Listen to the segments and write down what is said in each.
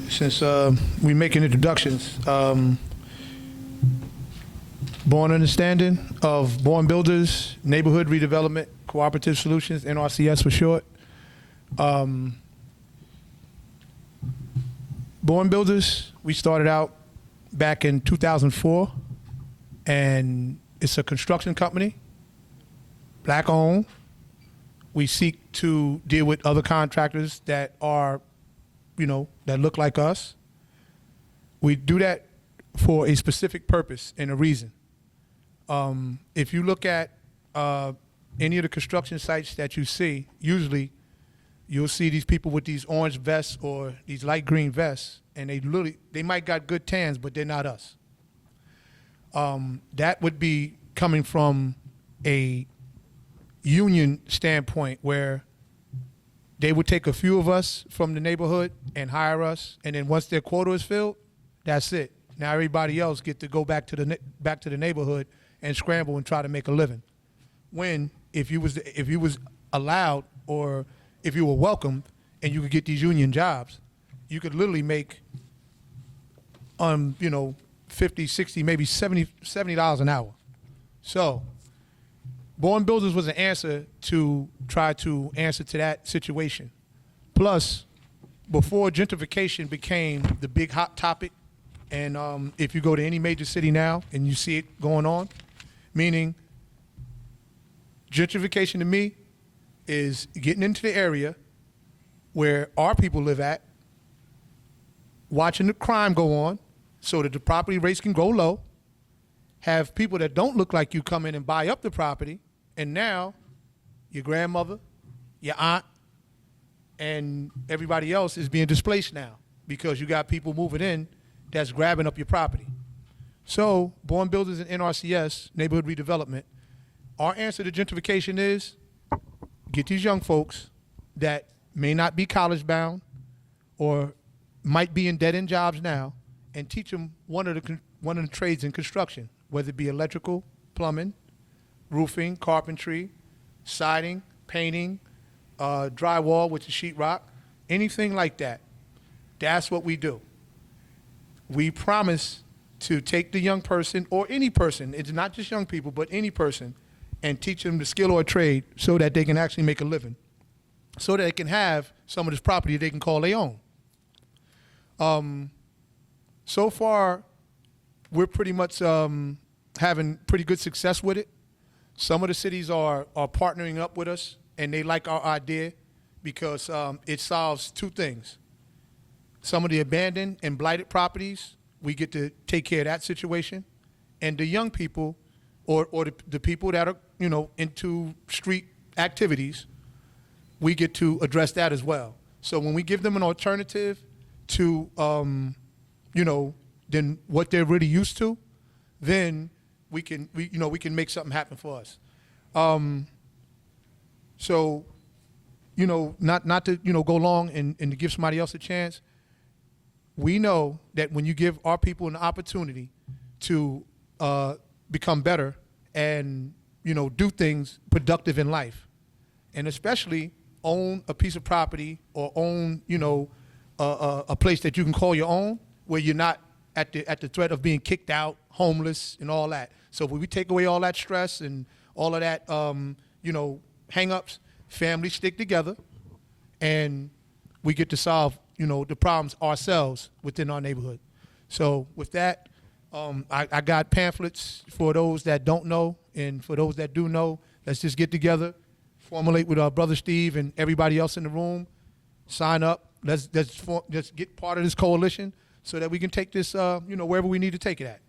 Since we're making introductions, Born Understanding of Born Builders, Neighborhood Redevelopment, Cooperative Solutions, NRCS for short. Born Builders, we started out back in 2004, and it's a construction company, black owned. We seek to deal with other contractors that are, that look like us. We do that for a specific purpose and a reason. If you look at any of the construction sites that you see, usually you'll see these people with these orange vests or these light green vests, and they might got good tans, but they're not us. That would be coming from a union standpoint where they would take a few of us from the neighborhood and hire us, and then once their quota is filled, that's it. Now everybody else get to go back to the neighborhood and scramble and try to make a living. When if you was allowed, or if you were welcomed and you could get these union jobs, you could literally make 50, 60, maybe $70 an hour. So Born Builders was an answer to try to answer to that situation. Plus, before gentrification became the big hot topic, and if you go to any major city now and you see it going on, meaning gentrification to me is getting into the area where our people live at, watching the crime go on so that the property rates can go low, have people that don't look like you come in and buy up the property, and now your grandmother, your aunt, and everybody else is being displaced now because you got people moving in that's grabbing up your property. So Born Builders and NRCS, Neighborhood Redevelopment, our answer to gentrification is get these young folks that may not be college bound or might be in dead-end jobs now, and teach them one of the trades in construction, whether it be electrical, plumbing, roofing, carpentry, siding, painting, drywall, which is sheetrock, anything like that. That's what we do. We promise to take the young person, or any person, it's not just young people, but any person, and teach them the skill or trade so that they can actually make a living, so that they can have some of this property they can call their own. So far, we're pretty much having pretty good success with it. Some of the cities are partnering up with us, and they like our idea because it solves two things. Some of the abandoned and blighted properties, we get to take care of that situation. And the young people, or the people that are, into street activities, we get to address that as well. So when we give them an alternative to, than what they're really used to, then we can make something happen for us. So, not to, go long and to give somebody else a chance. We know that when you give our people an opportunity to become better and, do things productive in life, and especially own a piece of property or own, a place that you can call your own, where you're not at the threat of being kicked out, homeless, and all that. So when we take away all that stress and all of that, hang-ups, families stick together, and we get to solve, the problems ourselves within our neighborhood. So with that, I got pamphlets for those that don't know, and for those that do know, let's just get together, formulate with our brother Steve and everybody else in the room, sign up, let's get part of this coalition so that we can take this, wherever we need to take it at,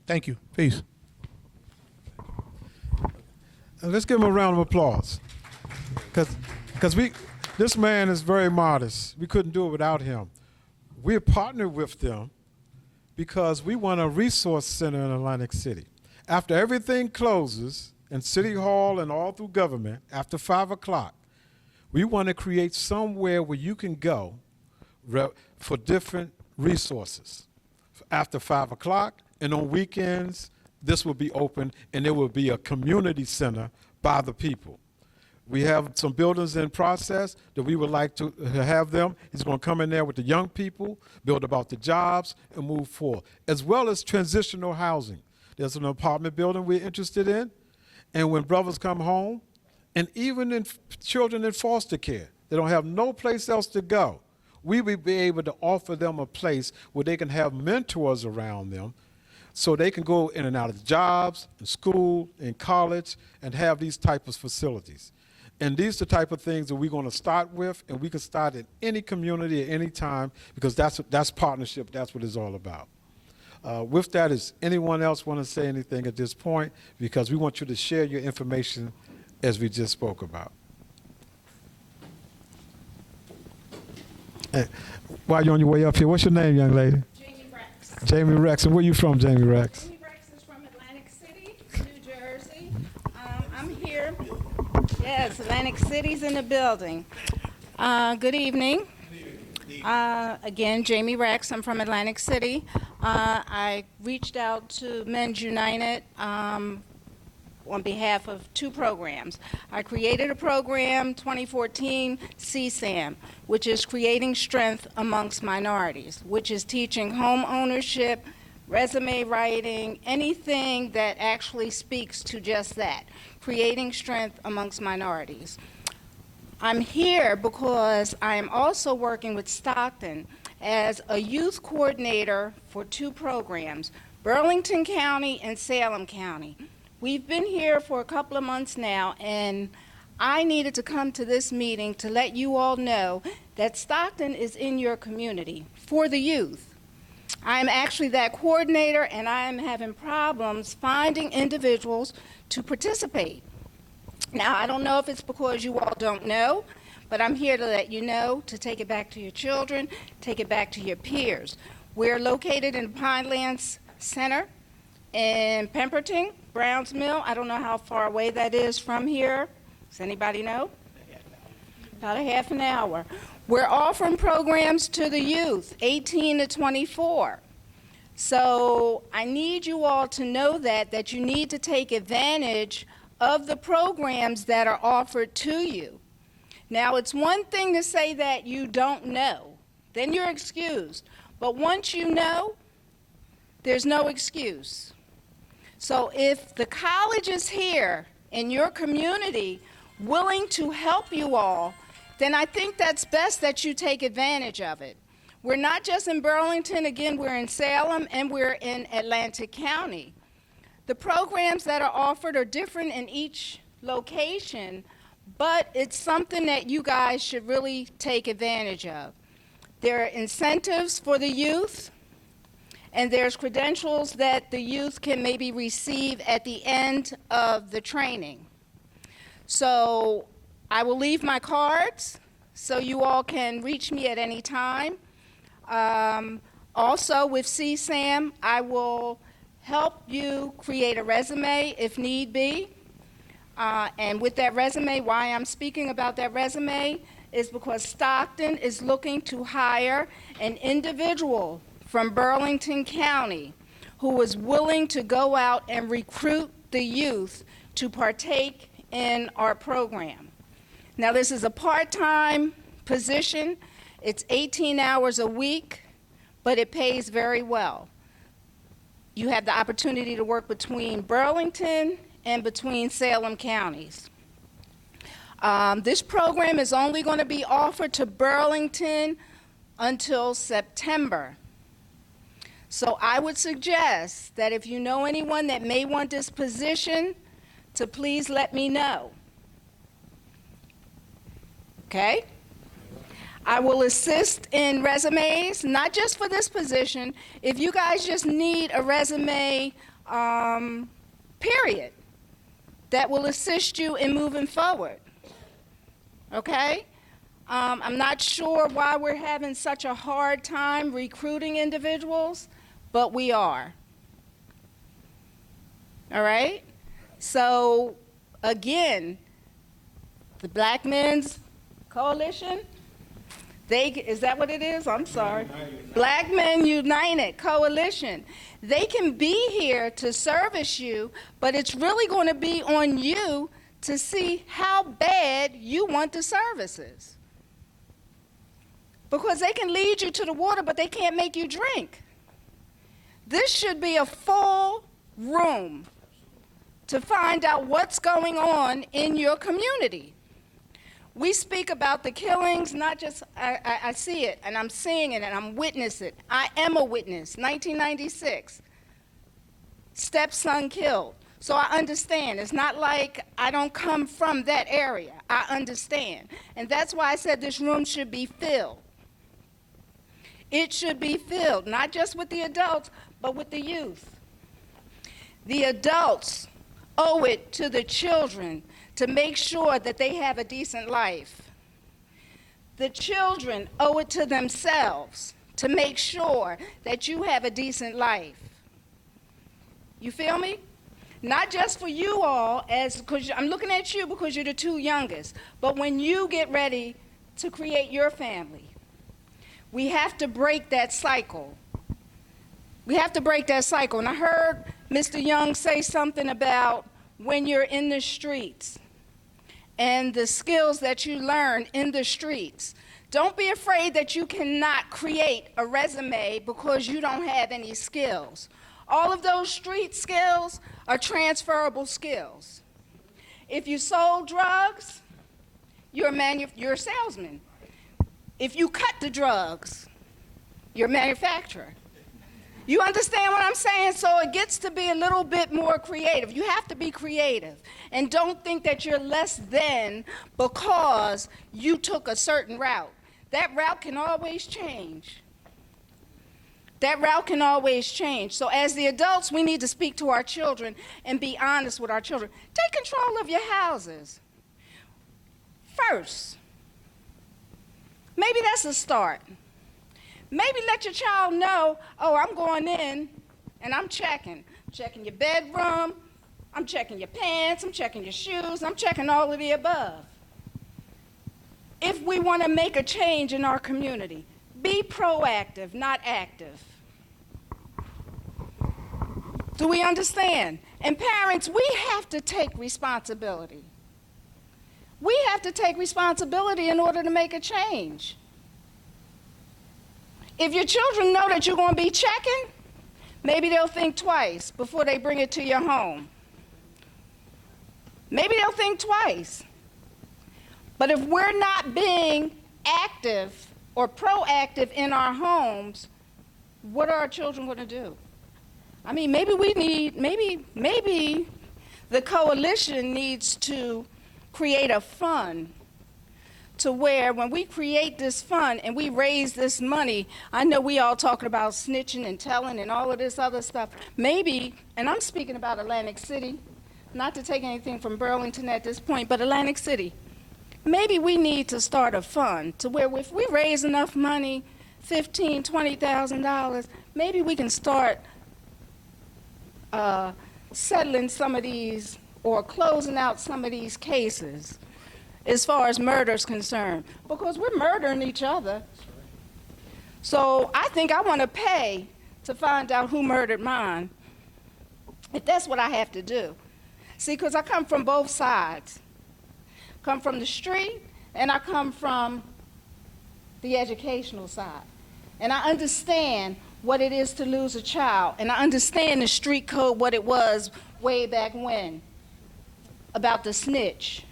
Thank you. Peace. Let's give him a round of applause. Because this man is very modest. We couldn't do it without him. We're partnered with them because we want a resource center in Atlantic City. After everything closes in City Hall and all through government, after 5 o'clock, we want to create somewhere where you can go for different resources. After 5 o'clock and on weekends, this will be open, and it will be a community center by the people. We have some buildings in process that we would like to have them. He's going to come in there with the young people, build about the jobs, and move forward, as well as transitional housing. There's an apartment building we're interested in, and when brothers come home, and even in children in foster care, they don't have no place else to go. We will be able to offer them a place where they can have mentors around them so they can go in and out of jobs, in school, in college, and have these types of facilities. And these are the type of things that we're going to start with, and we can start in any community at any time, because that's partnership. That's what it's all about. With that, does anyone else want to say anything at this point? Because we want you to share your information as we just spoke about. And while you're on your way up here, what's your name, young lady? Jamie Rex. Jamie Rex. And where you from, Jamie Rex? Jamie Rex is from Atlantic City, New Jersey. I'm here. Yes, Atlantic City's in the building. Good evening. Again, Jamie Rex. I'm from Atlantic City. I reached out to Men's United on behalf of two programs. I created a program, 2014, CSAM, which is Creating Strength Amongst Minorities, which is teaching home ownership, resume writing, anything that actually speaks to just that, creating strength amongst minorities. I'm here because I am also working with Stockton as a youth coordinator for two programs, Burlington County and Salem County. We've been here for a couple of months now, and I needed to come to this meeting to let you all know that Stockton is in your community for the youth. I'm actually that coordinator, and I am having problems finding individuals to participate. Now, I don't know if it's because you all don't know, but I'm here to let you know, to take it back to your children, take it back to your peers. We're located in Pinelands Center in Pemberton, Browns Mill. I don't know how far away that is from here. Does anybody know? About a half an hour. We're offering programs to the youth, 18 to 24. So I need you all to know that you need to take advantage of the programs that are offered to you. Now, it's one thing to say that you don't know. Then you're excused. But once you know, there's no excuse. So if the college is here in your community willing to help you all, then I think that's best that you take advantage of it. We're not just in Burlington, again, we're in Salem, and we're in Atlantic County. The programs that are offered are different in each location, but it's something that you guys should really take advantage of. There are incentives for the youth, and there's credentials that the youth can maybe receive at the end of the training. So I will leave my cards so you all can reach me at any time. Also with CSAM, I will help you create a resume if need be. And with that resume, why I'm speaking about that resume is because Stockton is looking to hire an individual from Burlington County who is willing to go out and recruit the youth to partake in our program. Now, this is a part-time position. It's 18 hours a week, but it pays very well. You have the opportunity to work between Burlington and between Salem counties. This program is only going to be offered to Burlington until September. So I would suggest that if you know anyone that may want this position, to please let me know. Okay? I will assist in resumes, not just for this position. If you guys just need a resume, period, that will assist you in moving forward. Okay? I'm not sure why we're having such a hard time recruiting individuals, but we are. All right? So, again, the Black Men's Coalition, is that what it is? I'm sorry. Black Men United Coalition. They can be here to service you, but it's really going to be on you to see how bad you want the services. Because they can lead you to the water, but they can't make you drink. This should be a full room to find out what's going on in your community. We speak about the killings, not just, I see it, and I'm seeing it, and I'm witnessing it. I am a witness. 1996, stepson killed. So I understand. It's not like I don't come from that area. I understand. And that's why I said this room should be filled. It should be filled, not just with the adults, but with the youth. The adults owe it to the children to make sure that they have a decent life. The children owe it to themselves to make sure that you have a decent life. You feel me? Not just for you all, because I'm looking at you because you're the two youngest, but when you get ready to create your family, we have to break that cycle. We have to break that cycle. And I heard Mr. Young say something about when you're in the streets and the skills that you learn in the streets. Don't be afraid that you cannot create a resume because you don't have any skills. All of those street skills are transferable skills. If you sold drugs, you're a salesman. If you cut the drugs, you're a manufacturer. You understand what I'm saying? So it gets to be a little bit more creative. You have to be creative. And don't think that you're less than because you took a certain route. That route can always change. That route can always change. So as the adults, we need to speak to our children and be honest with our children. Take control of your houses first. Maybe that's a start. Maybe let your child know, oh, I'm going in and I'm checking. Checking your bedroom, I'm checking your pants, I'm checking your shoes, I'm checking all of the above. If we want to make a change in our community, be proactive, not active. Do we understand? And parents, we have to take responsibility. We have to take responsibility in order to make a change. If your children know that you're going to be checking, maybe they'll think twice before they bring it to your home. Maybe they'll think twice. But if we're not being active or proactive in our homes, what are our children going to do? I mean, maybe the coalition needs to create a fund to where when we create this fund and we raise this money, I know we all talking about snitching and telling and all of this other stuff. Maybe, and I'm speaking about Atlantic City, not to take anything from Burlington at this point, but Atlantic City. Maybe we need to start a fund to where if we raise enough money, $15,000, $20,000, maybe we can start settling some of these or closing out some of these cases as far as murder is concerned, because we're murdering each other. So I think I want to pay to find out who murdered mine, if that's what I have to do. See, because I come from both sides. Come from the street, and I come from the educational side. And I understand what it is to lose a child, and I understand the street code, what it was way back when, about the snitch.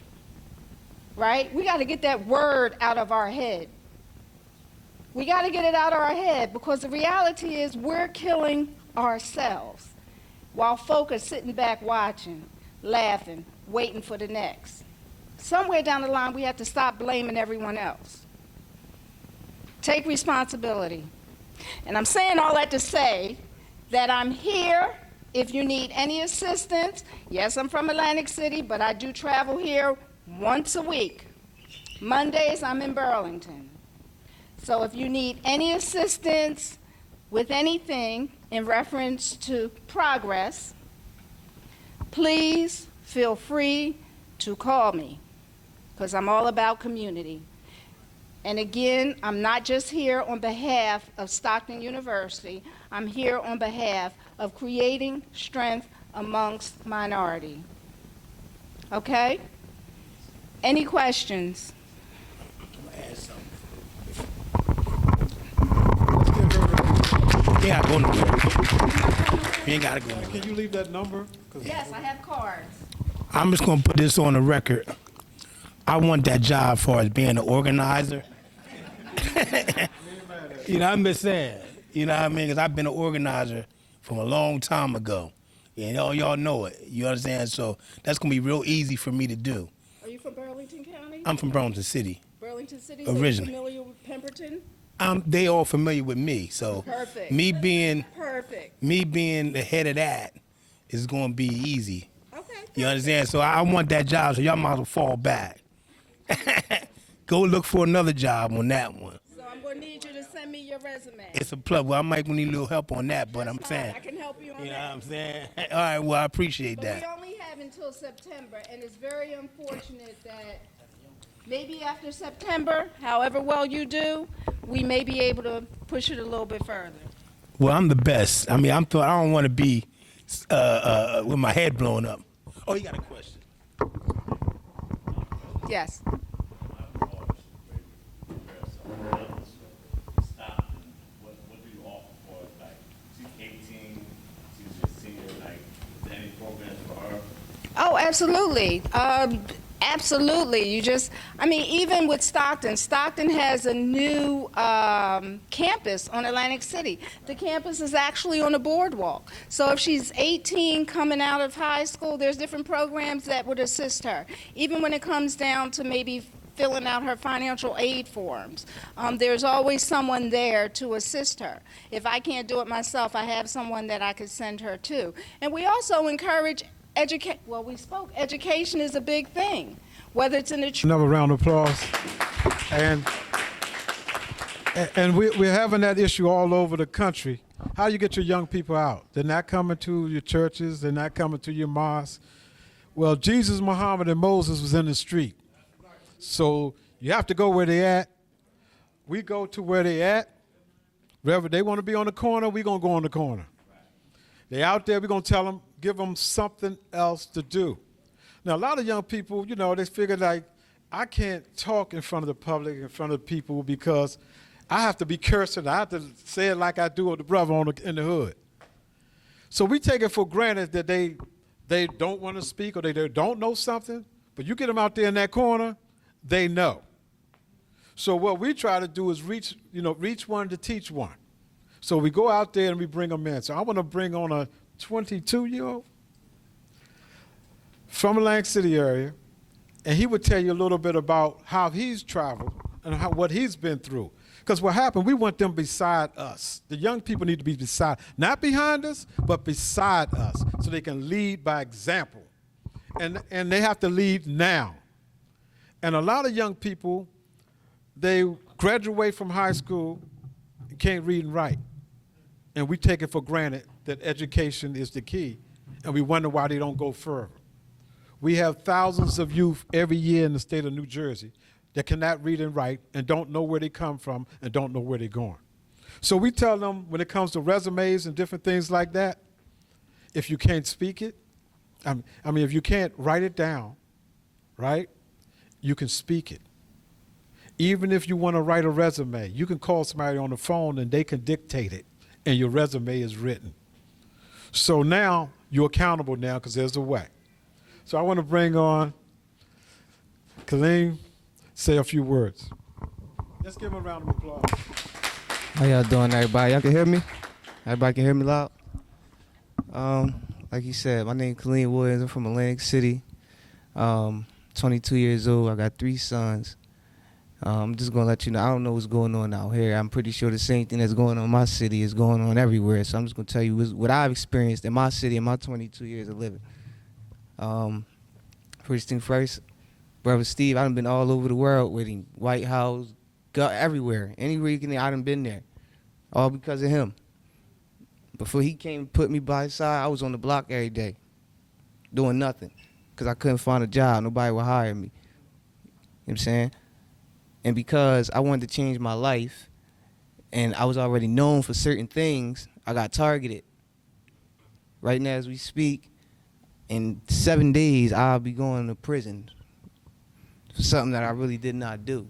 Right? We got to get that word out of our head. We got to get it out of our head, because the reality is we're killing ourselves while folk are sitting back watching, laughing, waiting for the next. Somewhere down the line, we have to stop blaming everyone else. Take responsibility. And I'm saying all that to say that I'm here if you need any assistance. Yes, I'm from Atlantic City, but I do travel here once a week. Mondays, I'm in Burlington. So if you need any assistance with anything in reference to progress, please feel free to call me, because I'm all about community. And again, I'm not just here on behalf of Stockton University. I'm here on behalf of creating strength amongst minority. Okay? Any questions? You ain't gotta go nowhere. You ain't gotta go nowhere. Can you leave that number? Yes, I have cards. I'm just gonna put this on the record. I want that job for as being an organizer. You know, I'm just saying. You know what I mean? Because I've been an organizer from a long time ago. And y'all know it. You understand? So that's gonna be real easy for me to do. Are you from Burlington County? I'm from Burlington City. Burlington City? Originally. So you're familiar with Pemberton? They all familiar with me. So Perfect. me being Perfect. the head of that is gonna be easy. Okay. You understand? So I want that job, so y'all might as well fall back. Go look for another job on that one. So I'm going to need you to send me your resume. It's a plug. Well, I might need a little help on that, but I'm That's fine. saying. I can help you on You know what that. I'm saying? All right, well, I appreciate But that. we only have until September, and it's very unfortunate that maybe after September, however well you do, we may be able to push it a little bit further. Well, I'm the best. I mean, I don't want to be with my head blown up. Oh, you got a question? Yes. What do you offer for, like, she's 18, she's just senior, like, is there any programs for her? Oh, absolutely. Absolutely. Even with Stockton, Stockton has a new campus on Atlantic City. The campus is actually on the boardwalk. So if she's 18 coming out of high school, there's different programs that would assist her. Even when it comes down to maybe filling out her financial aid forms, there's always someone there to assist her. If I can't do it myself, I have someone that I could send her to. And we also encourage education is a big thing, whether it's in the Another round of applause. And we're having that issue all over the country. How do you get your young people out? They're not coming to your churches. They're not coming to your mosques. Well, Jesus, Muhammad, and Moses was in the street. So you have to go where they at. We go to where they at. Wherever they want to be on the corner, we're going to go on the corner. They out there, we're going to tell them, give them something else to do. Now, a lot of young people, you know, they figure like, I can't talk in front of the public, in front of people, because I have to be cursing. I have to say it like I do with the brother in the hood. So we take it for granted that they don't want to speak or they don't know something, but you get them out there in that corner, they know. So what we try to do is reach one to teach one. So we go out there and we bring them in. So I want to bring on a 22-year-old from the Atlantic City area, and he would tell you a little bit about how he's traveled and what he's been through. Because what happened, we want them beside us. The young people need to be beside, not behind us, but beside us, so they can lead by example. And they have to lead now. And a lot of young people, they graduate from high school and can't read and write. And we take it for granted that education is the key, and we wonder why they don't go further. We have thousands of youth every year in the state of New Jersey that cannot read and write and don't know where they come from and don't know where they're going. So we tell them when it comes to resumes and different things like that, if you can't speak it, if you can't write it down, right, you can speak it. Even if you want to write a resume, you can call somebody on the phone and they can dictate it, and your resume is written. So now you're accountable now because there's a way. So I want to bring on Kaleem, say a few words. Let's give him a round of applause. How y'all doing, everybody? Y'all can hear me? Everybody can hear me loud? Like you said, my name is Kaleem Williams. I'm from Atlantic City. 22 years old. I got 3 sons. I'm just going to let you know, I don't know what's going on out here. I'm pretty sure the same thing that's going on in my city is going on everywhere. So I'm just going to tell you what I've experienced in my city in my 22 years of living. First thing first, Brother Steve, I done been all over the world with him. White House, everywhere. Anywhere you can, I done been there. All because of him. Before he came and put me by his side, I was on the block every day, doing nothing, because I couldn't find a job. Nobody would hire me. You know what I'm saying? And because I wanted to change my life, and I was already known for certain things, I got targeted. Right now as we speak, in 7 days, I'll be going to prison. for something that I really did not do.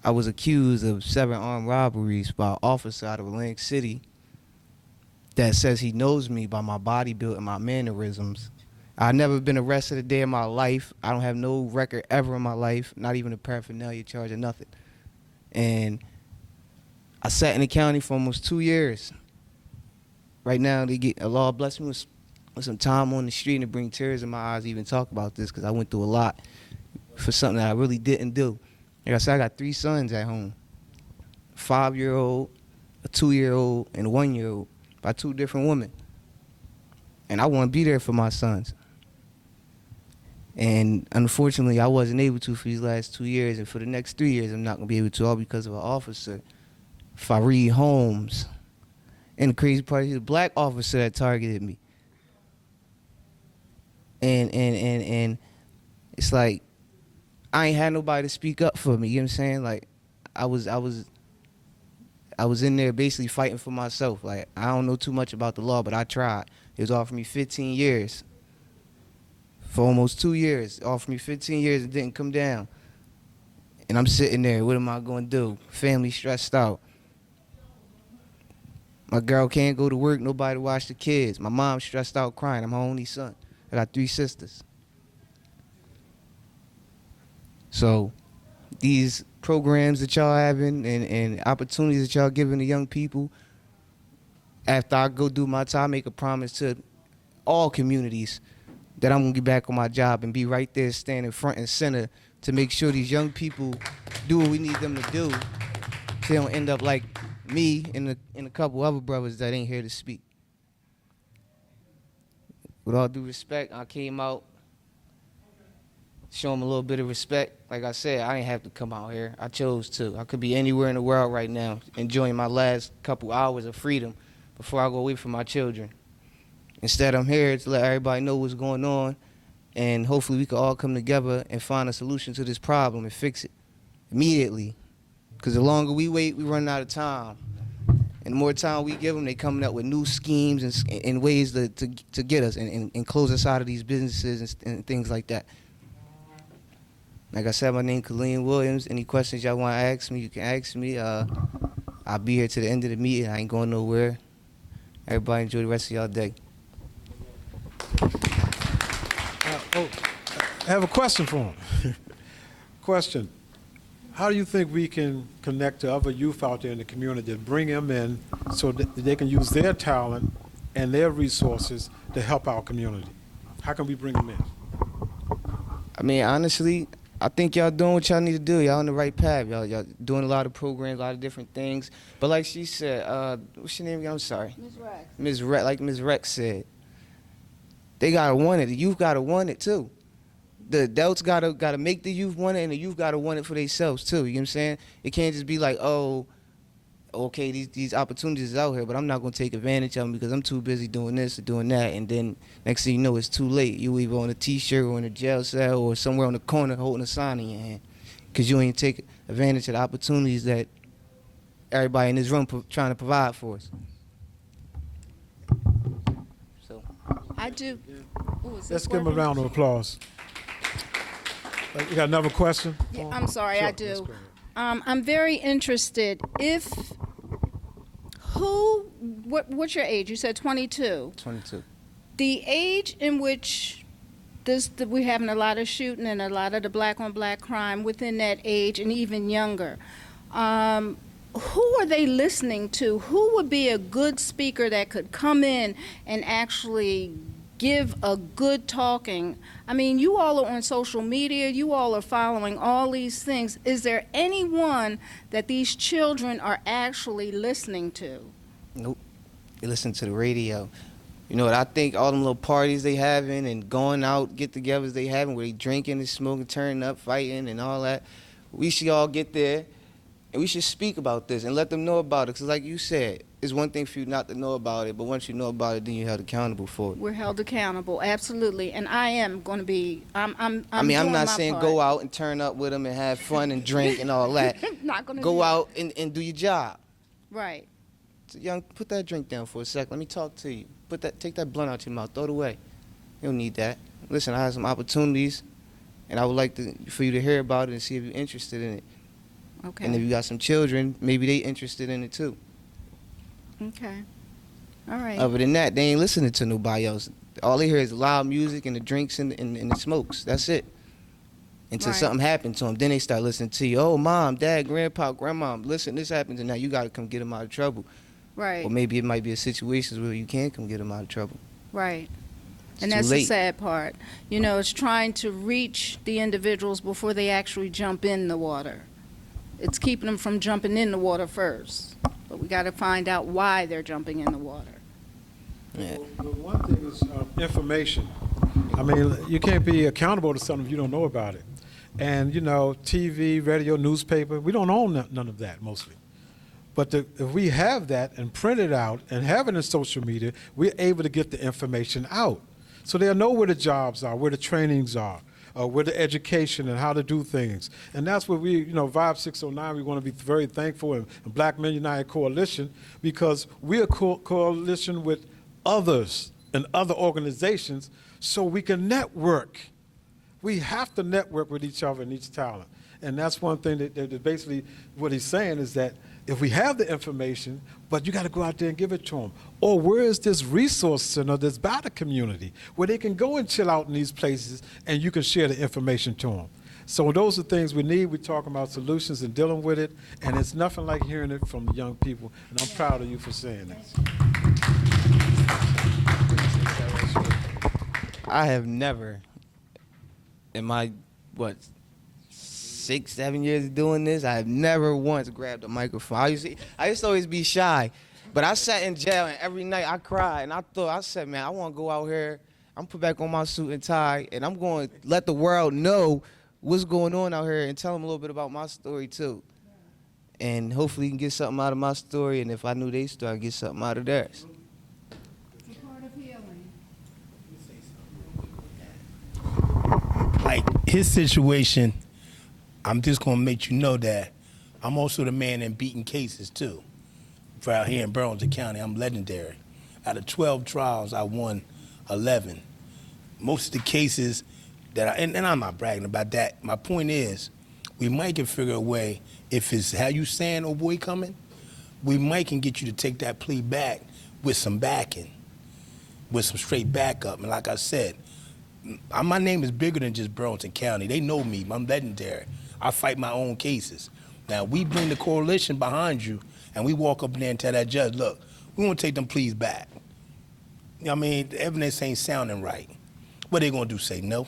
I was accused of 7 armed robberies by an officer out of Atlantic City that says he knows me by my body build and my mannerisms. I've never been arrested a day in my life. I don't have no record ever in my life, not even a paraphernalia charge or nothing. And I sat in the county for almost 2 years. Right now, they get a law bless me with some time on the street, and it brings tears in my eyes to even talk about this because I went through a lot for something that I really didn't do. Like I said, I got 3 sons at home, a 5-year-old, a 2-year-old, and a 1-year-old by 2 different women. And I want to be there for my sons. And unfortunately, I wasn't able to for these last 2 years, and for the next 3 years, I'm not going to be able to, all because of an officer, Fareed Holmes. And the crazy part, he's a black officer that targeted me. And it's like, I ain't had nobody to speak up for me, you know what I'm saying? Like, I was in there basically fighting for myself. Like, I don't know too much about the law, but I tried. It was offered me 15 years. For almost 2 years. It offered me 15 years and didn't come down. And I'm sitting there, what am I going to do? Family stressed out. My girl can't go to work, nobody to watch the kids. My mom's stressed out crying. I'm her only son. I got 3 sisters. So these programs that y'all having and opportunities that y'all giving to young people, after I go do my time, I make a promise to all communities that I'm going to get back on my job and be right there standing front and center to make sure these young people do what we need them to do so they don't end up like me and a couple other brothers that ain't here to speak. With all due respect, I came out, show them a little bit of respect. Like I said, I ain't have to come out here. I chose to. I could be anywhere in the world right now enjoying my last couple hours of freedom before I go away from my children. Instead, I'm here to let everybody know what's going on, and hopefully we can all come together and find a solution to this problem and fix it immediately. Because the longer we wait, we run out of time. And the more time we give them, they coming up with new schemes and ways to get us and close us out of these businesses and things like that. Like I said, my name is Kaleem Williams. Any questions y'all want to ask me, you can ask me. I'll be here to the end of the meeting. I ain't going nowhere. Everybody enjoy the rest of y'all day. I have a question for him. Question. How do you think we can connect to other youth out there in the community to bring them in so that they can use their talent and their resources to help our community? How can we bring them in? I mean, honestly, I think y'all doing what y'all need to do. Y'all on the right path. Y'all doing a lot of programs, a lot of different things. But like she said, what's your name again? I'm sorry. Ms. Rex. Ms. Rex, like Ms. Rex said, they gotta want it. The youth gotta want it too. The adults gotta make the youth want it, and the youth gotta want it for themselves too. You know what I'm saying? It can't just be like, oh, okay, these opportunities is out here, but I'm not gonna take advantage of them because I'm too busy doing this or doing that, and then next thing you know, it's too late. You either on a T-shirt or in a jail cell or somewhere on the corner holding a sign in your hand because you ain't take advantage of the opportunities that everybody in this room trying to provide for us. So I do. Ooh, is Let's this give him a working? round of applause. You got another question? Yeah, I'm sorry, Sure, I do. let's go ahead. I'm very interested. What's your age? You said 22. 22. The age in which we're having a lot of shooting and a lot of the black on black crime within that age and even younger. Who are they listening to? Who would be a good speaker that could come in and actually give a good talking? I mean, you all are on social media, you all are following all these things. Is there anyone that these children are actually listening to? Nope. They listen to the radio. You know what, I think all them little parties they having and going out, get-togethers they having where they drinking and smoking, turning up, fighting and all that, we should all get there and we should speak about this and let them know about it. Because like you said, it's one thing for you not to know about it, but once you know about it, then you're held accountable for it. We're held accountable, absolutely, and I am going to be. I'm I mean, I'm doing not my saying part. go out and turn up with them and have fun and drink and all that. Not going to Go out and do your job. Right. So, young, put that drink down for a sec. Let me talk to you. Take that blunt out your mouth. Throw it away. You don't need that. Listen, I have some opportunities and I would like for you to hear about it and see if you're interested in it. Okay. And if you got some children, maybe they interested in it too. Okay. All right. Other than that, they ain't listening to nobody else. All they hear is loud music and the drinks and the smokes. That's it. Until Right. something happened to them, then they start listening to you. Oh, mom, dad, grandpa, grandma, listen, this happened, and now you got to come get them out of trouble. Right. Or maybe it might be a situation where you can come get them out of trouble. Right. It's And too that's the late. sad part. You know, it's trying to reach the individuals before they actually jump in the water. It's keeping them from jumping in the water first. But we got to find out why they're jumping in the water. Yeah. Well, one thing is information. I mean, you can't be accountable to something if you don't know about it. And, you know, TV, radio, newspaper, we don't own none of that mostly. But if we have that and print it out and have it in social media, we're able to get the information out. So they'll know where the jobs are, where the trainings are, where the education and how to do things. And that's what we, you know, Vibe 609, we want to be very thankful in Black Men United Coalition, because we're a coalition with others and other organizations so we can network. We have to network with each other and each talent. And that's one thing that basically what he's saying is that if we have the information, but you got to go out there and give it to them. Or where is this resource center that's by the community where they can go and chill out in these places and you can share the information to them. So those are things we need. We're talking about solutions and dealing with it. And it's nothing like hearing it from the young people. And I'm proud of you for saying this. I have never, in my, 6, 7 years of doing this, I have never once grabbed a microphone. I used to always be shy, but I sat in jail and every night I cried and I said, man, I want to go out here. I'm put back on my suit and tie and I'm going to let the world know what's going on out here and tell them a little bit about my story too. And hopefully you can get something out of my story, and if I knew their story, I'd get something out of theirs. It's a part of healing. Like his situation, I'm just gonna make you know that I'm also the man in beating cases too. For out here in Burlington County, I'm legendary. Out of 12 trials, I won 11. Most of the cases that and I'm not bragging about that. My point is, we might can figure a way, if it's how you saying, oh boy coming, we might can get you to take that plea back with some backing, with some straight backup. And like I said, my name is bigger than just Burlington County. They know me. I'm legendary. I fight my own cases. Now, we bring the coalition behind you, and we walk up in there and tell that judge, look, we want to take them pleas back. You know what I mean? The evidence ain't sounding right. What they going to do, say no?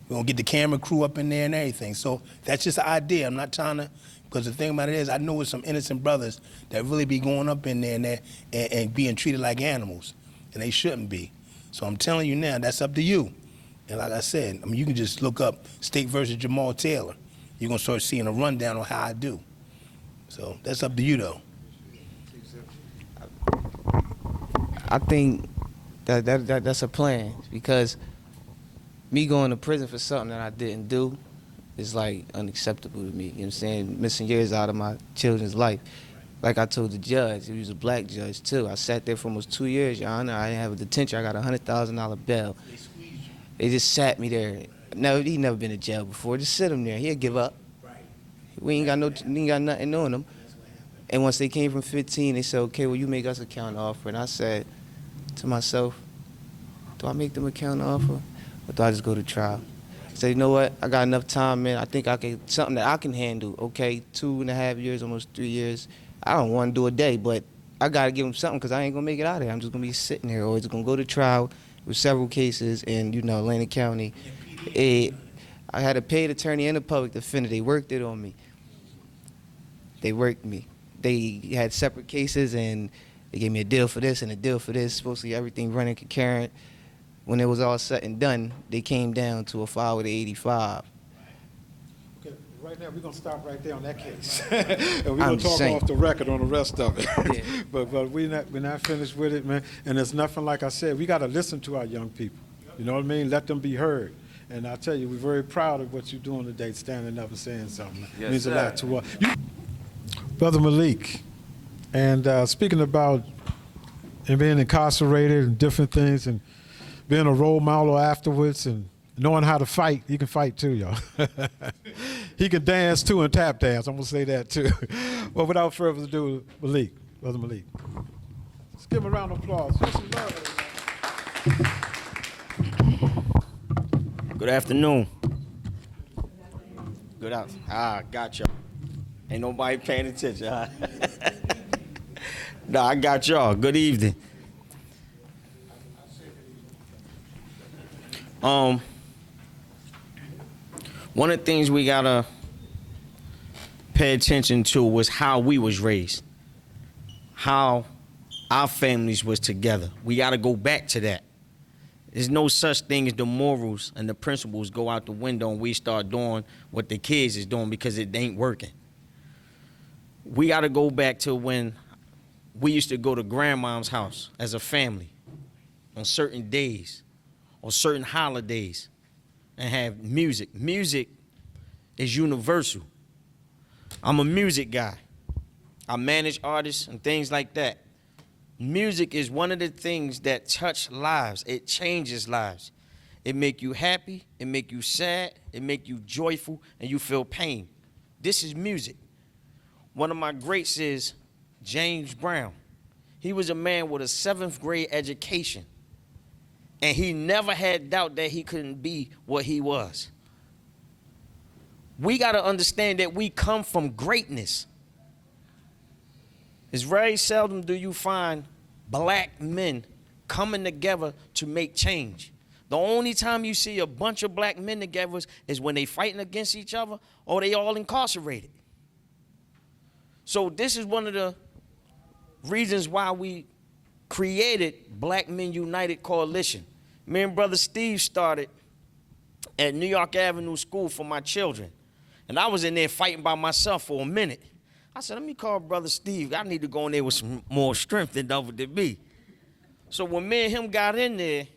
We're going to get the camera crew up in there and everything. So that's just an idea. I'm not trying to, because the thing about it is, I know it's some innocent brothers that really be going up in there and being treated like animals, and they shouldn't be. So I'm telling you now, that's up to you. And like I said, I mean, you can just look up State versus Jamal Taylor. You're going to start seeing a rundown on how I do. So that's up to you, though. I think that's a plan, because me going to prison for something that I didn't do is like unacceptable to me. You know what I'm saying? Missing years out of my children's life. Like I told the judge, he was a black judge too. I sat there for almost 2 years, Your Honor. I didn't have a detention. I got a $100,000 bail. They just sat me there. No, he never been to jail before. Just sit him there. He'll give up. We ain't got nothing on him. And once they came from 15, they said, okay, well, you make us a counter offer. And I said to myself, do I make them a counter offer, or do I just go to trial? I said, you know what? I got enough time, man. I think I can, something that I can handle. Okay, 2.5 years, almost 3 years. I don't want to do a day, but I got to give them something, because I ain't going to make it out of here. I'm just going to be sitting here, or it's going to go to trial with several cases in, Atlantic County. I had a paid attorney and a public defender. They worked it on me. They worked me. They had separate cases, and they gave me a deal for this and a deal for this. Supposedly everything running concurrent. When it was all said and done, they came down to a file with 85. Okay, right now we're going to stop right there on that case. And we're going I'm to talk saying. off the record on the rest of it. Yeah. But we're not finished with it, man. And it's nothing, like I said, we got to listen to our young people. You know what I mean? Let them be heard. And I tell you, we're very proud of what you're doing today, standing up and saying something. It means a lot to us. Brother Malik, and speaking about being incarcerated and different things, and being a role model afterwards, and knowing how to fight, he can fight too, y'all. He can dance too and tap dance. I'm gonna say that too. But without further ado, Malik, Brother Malik. Let's give him a round of applause. Show some love. Good afternoon. Good out. Got y'all. Ain't nobody paying attention, huh? No, I got y'all. Good evening. One of the things we gotta pay attention to was how we was raised, how our families was together. We gotta go back to that. There's no such thing as the morals and the principles go out the window and we start doing what the kids is doing because it ain't working. We gotta go back to when we used to go to grandma's house as a family on certain days or certain holidays and have music. Music is universal. I'm a music guy. I manage artists and things like that. Music is one of the things that touch lives. It changes lives. It make you happy, it make you sad, it make you joyful, and you feel pain. This is music. One of my greats is James Brown. He was a man with a 7th grade education. And he never had doubt that he couldn't be what he was. We got to understand that we come from greatness. It's very seldom do you find black men coming together to make change. The only time you see a bunch of black men together is when they fighting against each other or they all incarcerated. So this is one of the reasons why we created Black Men United Coalition. Me and Brother Steve started at New York Avenue School for my children. And I was in there fighting by myself for a minute. I said, let me call Brother Steve. I need to go in there with some more strength than me. So when me and him got in there,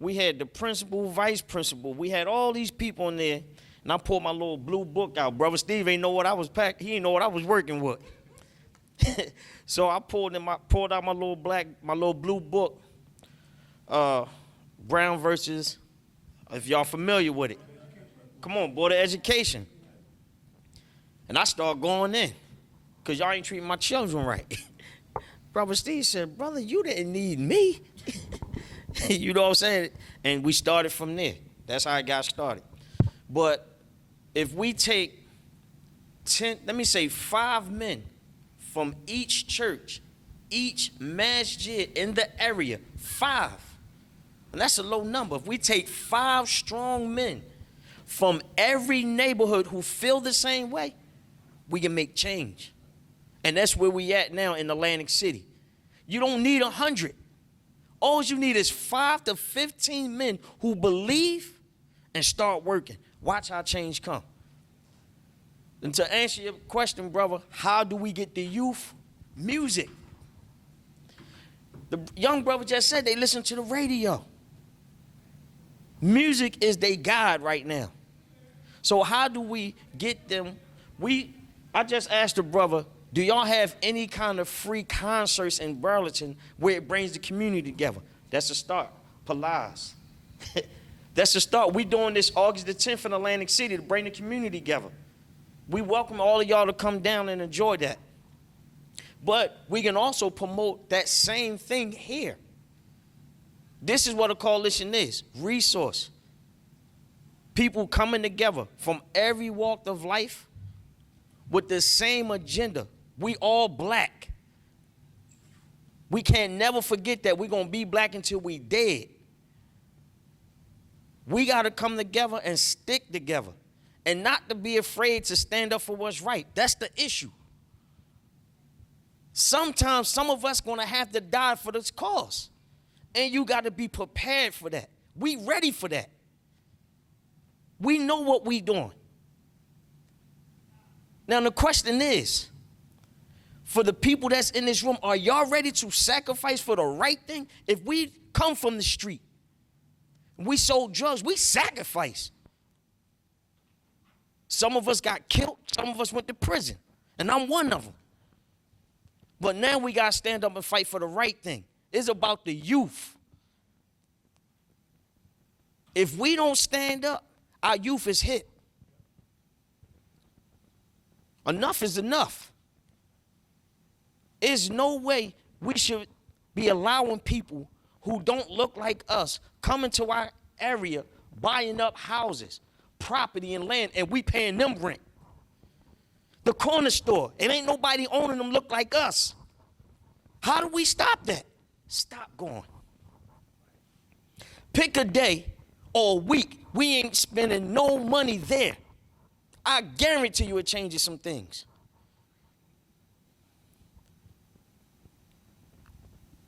we had the principal, vice principal. We had all these people in there. And I pulled my little blue book out. Brother Steve ain't know what I was packing. He ain't know what I was working with. So I pulled out my little blue book, Brown versus, if y'all familiar with it. Come on, Board of Education. And I started going in, because y'all ain't treating my children right. Brother Steve said, brother, you didn't need me. You know what I'm saying? And we started from there. That's how I got started. But if we take 5 men from each church, each masjid in the area, 5, and that's a low number. If we take 5 strong men from every neighborhood who feel the same way, we can make change. And that's where we at now in Atlantic City. You don't need 100. All you need is 5 to 15 men who believe and start working. Watch how change come. And to answer your question, brother, how do we get the youth? Music. The young brother just said they listen to the radio. Music is their God right now. So how do we get them? I just asked the brother, do y'all have any kind of free concerts in Burlington where it brings the community together? That's a start. Palaz. That's a start. We doing this August the 10th in Atlantic City to bring the community together. We welcome all of y'all to come down and enjoy that. But we can also promote that same thing here. This is what a coalition is, resource. People coming together from every walk of life with the same agenda. We all black. We can't never forget that we're going to be black until we dead. We got to come together and stick together and not to be afraid to stand up for what's right. That's the issue. Sometimes some of us going to have to die for this cause. And you got to be prepared for that. We ready for that. We know what we doing. Now the question is, for the people that's in this room, are y'all ready to sacrifice for the right thing? If we come from the street, we sold drugs, we sacrifice. Some of us got killed, some of us went to prison, and I'm one of them. But now we got to stand up and fight for the right thing. It's about the youth. If we don't stand up, our youth is hit. Enough is enough. There's no way we should be allowing people who don't look like us coming to our area, buying up houses, property and land, and we paying them rent. The corner store, it ain't nobody owning them look like us. How do we stop that? Stop going. Pick a day or a week. We ain't spending no money there. I guarantee you it changes some things.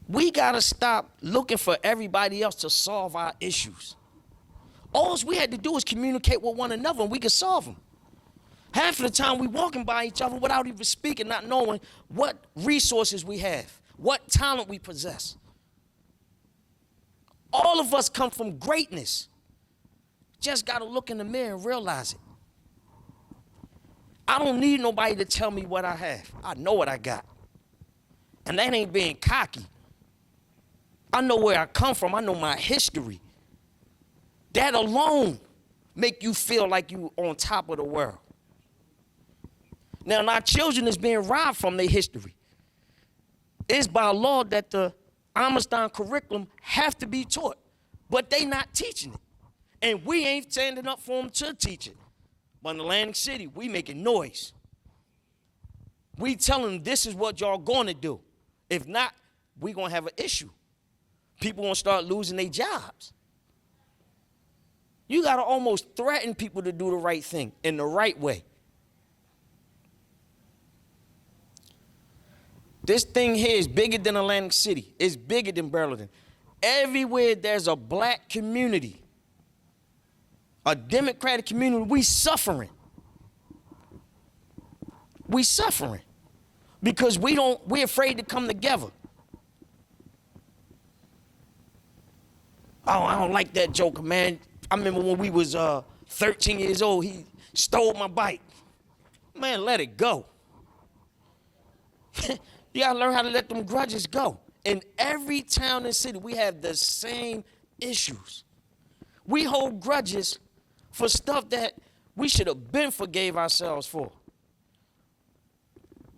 We gotta stop looking for everybody else to solve our issues. All we had to do is communicate with one another and we could solve them. Half of the time we walking by each other without even speaking, not knowing what resources we have, what talent we possess. All of us come from greatness. Just gotta look in the mirror and realize it. I don't need nobody to tell me what I have. I know what I got. And that ain't being cocky. I know where I come from. I know my history. That alone make you feel like you on top of the world. Now, our children is being robbed from their history. It's by law that the Amistad curriculum have to be taught, but they not teaching it. And we ain't standing up for them to teach it. But in Atlantic City, we making noise. We telling them this is what y'all gonna do. If not, we gonna have an issue. People gonna start losing their jobs. You gotta almost threaten people to do the right thing in the right way. This thing here is bigger than Atlantic City. It's bigger than Burlington. Everywhere there's a black community, a Democratic community, we suffering. We suffering because we're afraid to come together. Oh, I don't like that joker, man. I remember when we was 13 years old, he stole my bike. Man, let it go. You gotta learn how to let them grudges go. In every town and city, we have the same issues. We hold grudges for stuff that we should have been forgave ourselves for.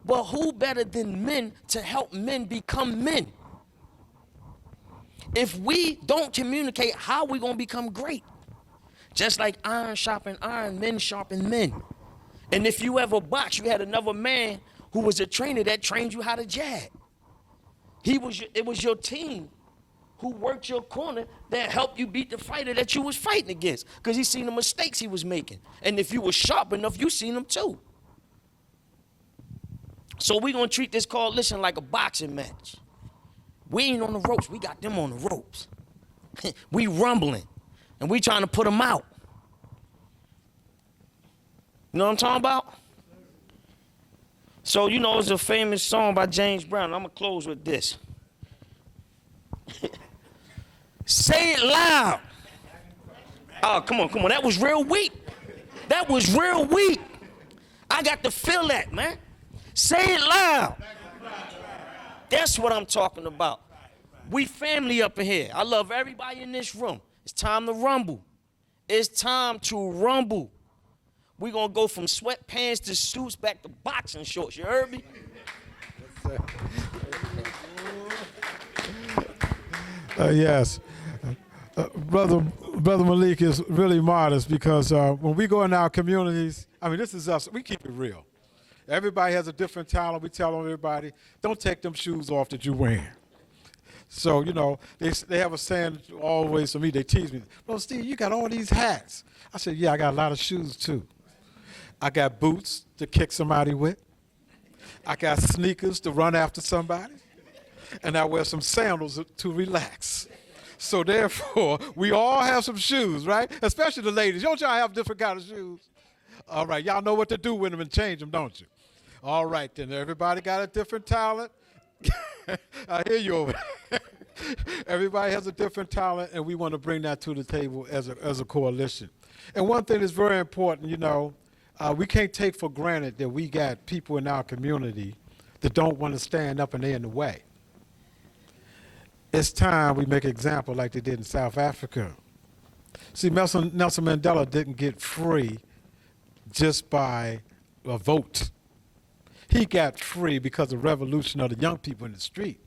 But who better than men to help men become men? If we don't communicate, how are we gonna become great? Just like iron sharpen iron, men sharpen men. And if you ever box, you had another man who was a trainer that trained you how to jab. It was your team who worked your corner that helped you beat the fighter that you was fighting against, because he seen the mistakes he was making. And if you were sharp enough, you seen them too. So we're gonna treat this coalition like a boxing match. We ain't on the ropes, we got them on the ropes. We rumbling, and we trying to put them out. You know what I'm talking about? So, you know, it's a famous song by James Brown. I'm gonna close with this. Say it loud. Oh, come on. That was real weak. That was real weak. I got to feel that, man. Say it loud. That's what I'm talking about. We family up in here. I love everybody in this room. It's time to rumble. It's time to rumble. We're going to go from sweatpants to suits back to boxing shorts. You heard me? Yes. Brother Malik is really modest because when we go in our communities, I mean, this is us. We keep it real. Everybody has a different talent. We tell everybody, don't take them shoes off that you're wearing. So, you know, they have a saying always for me. They tease me, "Well, Steve, you got all these hats." I said, "Yeah, I got a lot of shoes, too. I got boots to kick somebody with. I got sneakers to run after somebody. And I wear some sandals to relax." So therefore, we all have some shoes, right? Especially the ladies. Don't y'all have different kind of shoes? All right, y'all know what to do with them and change them, don't you? All right, then everybody got a different talent. I hear you over there. Everybody has a different talent, and we want to bring that to the table as a coalition. And one thing that's very important, you know, we can't take for granted that we got people in our community that don't want to stand up and they're in the way. It's time we make an example like they did in South Africa. See, Nelson Mandela didn't get free just by a vote. He got free because of the revolution of the young people in the street,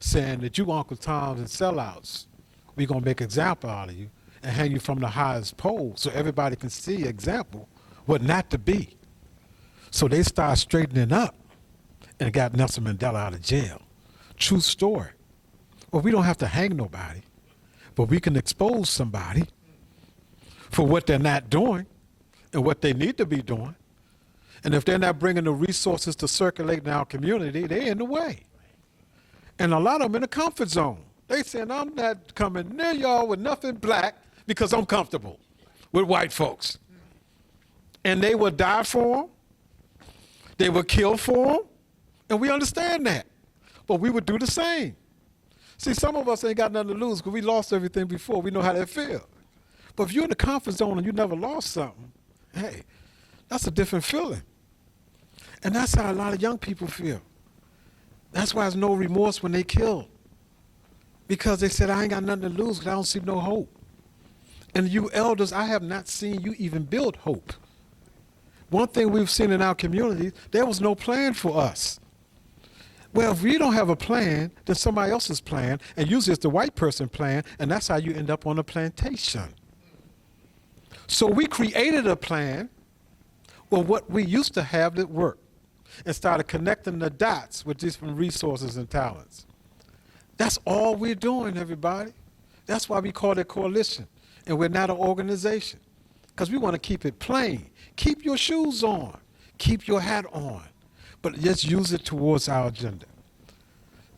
saying that you Uncle Toms and sellouts, we're going to make an example out of you and hang you from the highest pole so everybody can see example what not to be. So they started straightening up and got Nelson Mandela out of jail. True story. Well, we don't have to hang nobody, but we can expose somebody for what they're not doing and what they need to be doing. And if they're not bringing the resources to circulate in our community, they're in the way. And a lot of them in a comfort zone. They saying, I'm not coming near y'all with nothing black because I'm comfortable with white folks. And they will die for them. They will kill for them. And we understand that. But we would do the same. See, some of us ain't got nothing to lose because we lost everything before. We know how that feels. But if you're in the comfort zone and you never lost something, hey, that's a different feeling. And that's how a lot of young people feel. That's why there's no remorse when they kill. Because they said, I ain't got nothing to lose because I don't see no hope. And you elders, I have not seen you even build hope. One thing we've seen in our communities, there was no plan for us. Well, if we don't have a plan, then somebody else's plan, and usually it's the white person plan, and that's how you end up on a plantation. So we created a plan with what we used to have that worked and started connecting the dots with different resources and talents. That's all we're doing, everybody. That's why we call it coalition, and we're not an organization, because we want to keep it plain. Keep your shoes on. Keep your hat on. But just use it towards our agenda.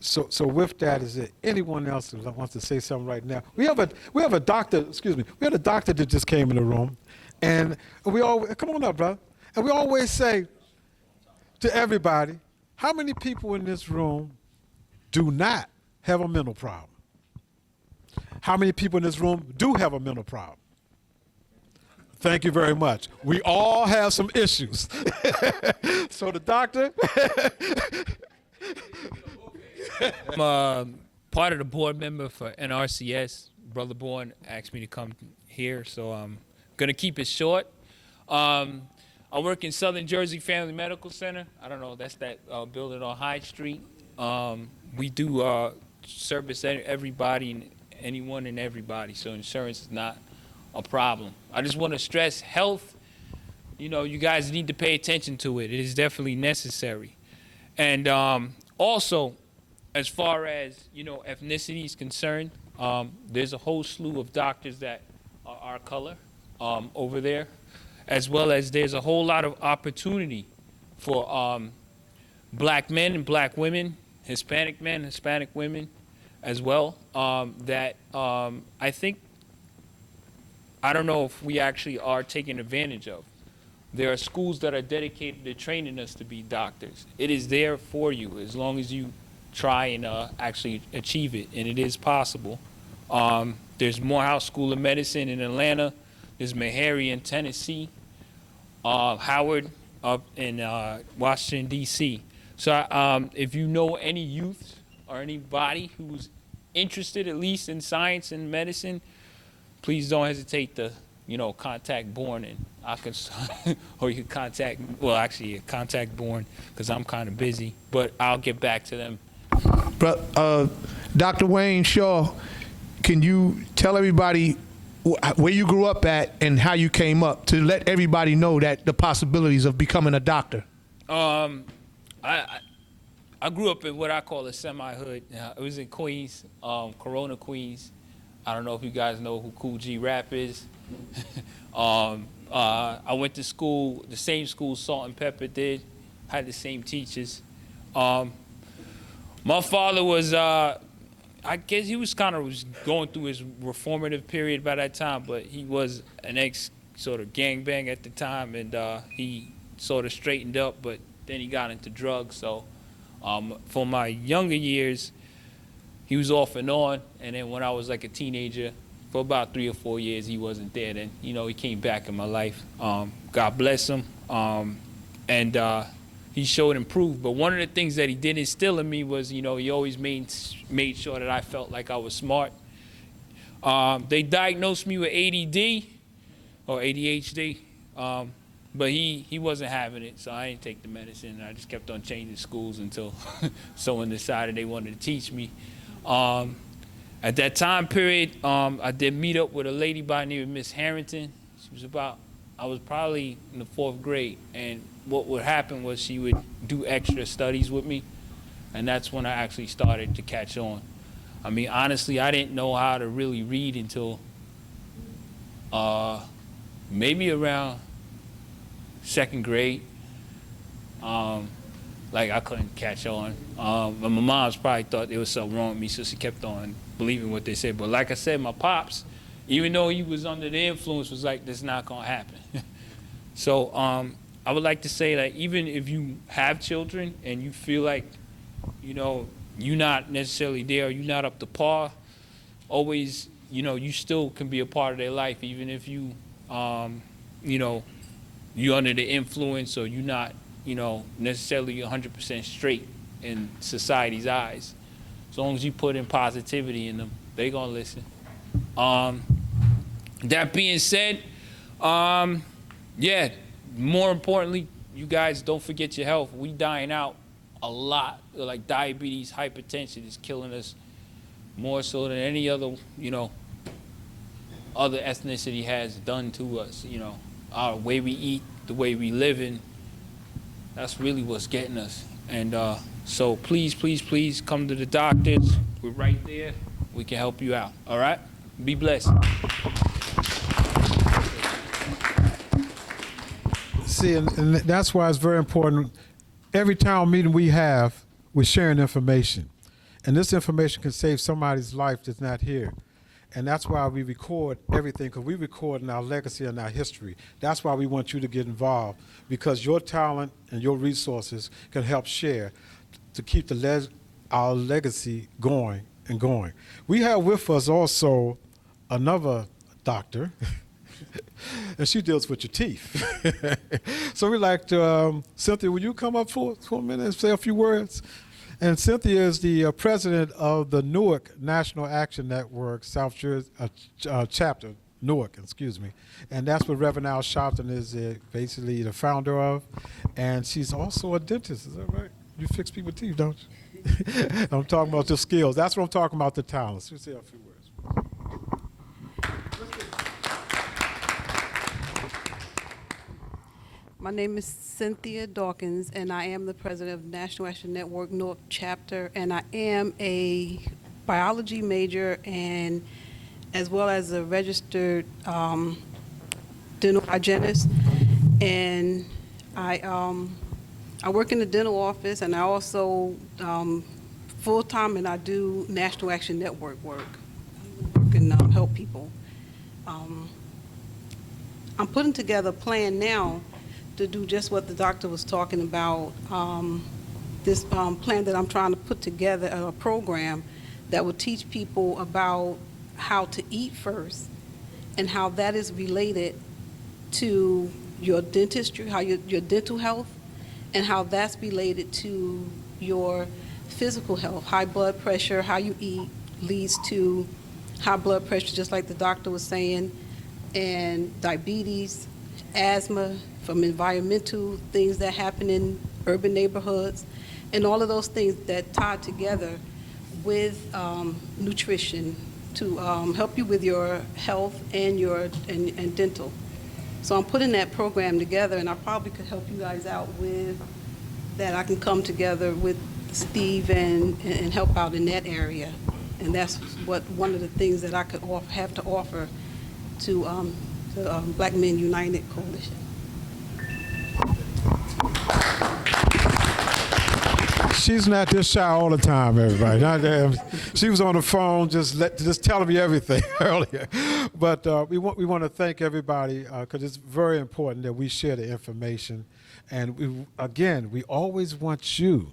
So with that, is there anyone else who wants to say something right now? We have a doctor, excuse me, we had a doctor that just came in the room, and we all, come on up, brother. And we always say to everybody, how many people in this room do not have a mental problem? How many people in this room do have a mental problem? Thank you very much. We all have some issues. So the doctor. I'm part of the board member for NRCS. Brother Bourne asked me to come here, so I'm going to keep it short. I work in Southern Jersey Family Medical Center. I don't know, that's that building on Hyde Street. We do service everybody, and anyone and everybody, so insurance is not a problem. I just want to stress health. You know, you guys need to pay attention to it. It is definitely necessary. And also, as far as, you know, ethnicity is concerned, there's a whole slew of doctors that are our color over there, as well as there's a whole lot of opportunity for black men and black women, Hispanic men, Hispanic women as well, that I think, I don't know if we actually are taking advantage of. There are schools that are dedicated to training us to be doctors. It is there for you as long as you try and actually achieve it, and it is possible. There's Morehouse School of Medicine in Atlanta. There's Meharry in Tennessee. Howard up in Washington, D.C. So if you know any youth or anybody who's interested at least in science and medicine, please don't hesitate to, you know, contact Bourne, and I can, or you can contact, well, actually, contact Bourne because I'm kind of busy, but I'll get back to them. Dr. Wayne Shaw, can you tell everybody where you grew up at and how you came up, to let everybody know that the possibilities of becoming a doctor? I grew up in what I call a semi-hood. It was in Queens, Corona, Queens. I don't know if you guys know who Cool G Rap is. I went to school, the same school Salt and Pepper did, had the same teachers. My father was, I guess he was kind of going through his reformative period by that time, but he was an ex sort of gangbang at the time, and he sort of straightened up, but then he got into drugs. So for my younger years, he was off and on, and then when I was like a teenager, for about 3 or 4 years, he wasn't there. Then, you know, he came back in my life. God bless him, and he showed improved. But one of the things that he did instill in me was, you know, he always made sure that I felt like I was smart. They diagnosed me with ADD or ADHD, but he wasn't having it, so I didn't take the medicine. I just kept on changing schools until someone decided they wanted to teach me. At that time period, I did meet up with a lady by the name of Miss Harrington. I was probably in the 4th grade, and what would happen was she would do extra studies with me, and that's when I actually started to catch on. I mean, honestly, I didn't know how to really read until maybe around 2nd grade. Like, I couldn't catch on. But my mom's probably thought there was something wrong with me, so she kept on believing what they said. But like I said, my pops, even though he was under the influence, was like, this is not gonna happen. So I would like to say that even if you have children and you feel like, you know, you're not necessarily there, or you're not up to par, always, you know, you still can be a part of their life, even if you, you know, you're under the influence, or you're not, you know, necessarily 100% straight in society's eyes. As long as you put in positivity in them, they gonna listen. That being said, yeah, more importantly, you guys don't forget your health. We dying out a lot. Like diabetes, hypertension is killing us more so than any other, you know, other ethnicity has done to us. You know, our way we eat, the way we live in, that's really what's getting us. And so please, please, please come to the doctors. We're right there. We can help you out. All right? Be blessed. See, and that's why it's very important. Every town meeting we have, we're sharing information. And this information can save somebody's life that's not here. And that's why we record everything, because we record in our legacy and our history. That's why we want you to get involved, because your talent and your resources can help share to keep our legacy going and going. We have with us also another doctor, and she deals with your teeth. So we'd like to, Cynthia, will you come up for a minute and say a few words? And Cynthia is the president of the Newark National Action Network, South Jersey chapter, Newark, excuse me. And that's what Reverend Al Sharpton is basically the founder of. And she's also a dentist, is that right? You fix people's teeth, don't you? I'm talking about the skills. That's what I'm talking about, the talents. Let's say a few words. My name is Cynthia Dawkins, and I am the president of National Action Network Newark chapter, and I am a biology major and as well as a registered dental hygienist. And I work in the dental office, and I also full-time, and I do National Action Network work and help people. I'm putting together a plan now to do just what the doctor was talking about, this plan that I'm trying to put together, a program that will teach people about how to eat first and how that is related to your dentistry, how your dental health, and how that's related to your physical health. High blood pressure, how you eat leads to high blood pressure, just like the doctor was saying, and diabetes, asthma, from environmental things that happen in urban neighborhoods, and all of those things that tie together with nutrition to help you with your health and your and dental. So I'm putting that program together, and I probably could help you guys out with that. I can come together with Steve and help out in that area, and that's what one of the things that I could have to offer to the Black Men United Coalition. She's not this shy all the time, everybody. She was on the phone just telling me everything earlier. But we want to thank everybody because it's very important that we share the information. And we always want you,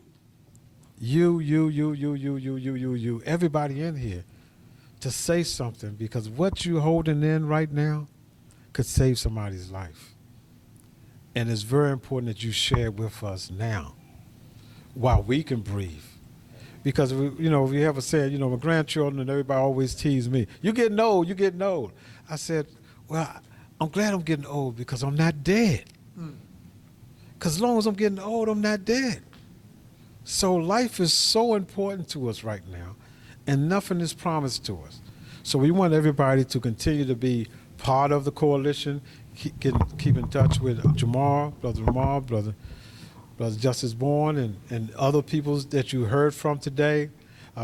everybody in here, to say something, because what you're holding in right now could save somebody's life. And it's very important that you share with us now while we can breathe. Because we have a saying, my grandchildren and everybody always tease me, "You getting old, you getting old." I said, well, I'm glad I'm getting old because I'm not dead. Because as long as I'm getting old, I'm not dead. So life is so important to us right now, and nothing is promised to us. So we want everybody to continue to be part of the coalition, keep in touch with Jamal, Brother Justice Bourne, and other people that you heard from today.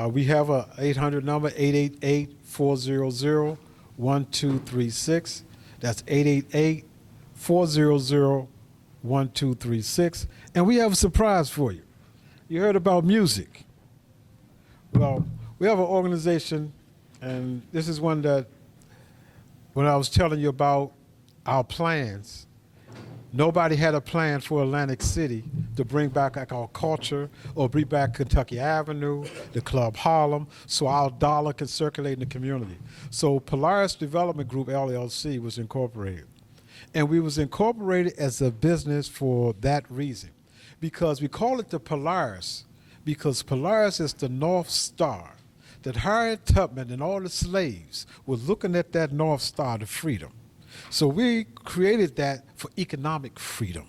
We have a 800 number, 888-400-1236. That's 888-400-1236. And we have a surprise for you. You heard about music. Well, we have an organization, and this is one that, when I was telling you about our plans, nobody had a plan for Atlantic City to bring back our culture or bring back Kentucky Avenue, the Club Harlem, so our dollar can circulate in the community. So Polaris Development Group, LLC, was incorporated. And we was incorporated as a business for that reason. Because we call it the Polaris, because Polaris is the North Star, that Harriet Tubman and all the slaves were looking at that North Star to freedom. So we created that for economic freedom.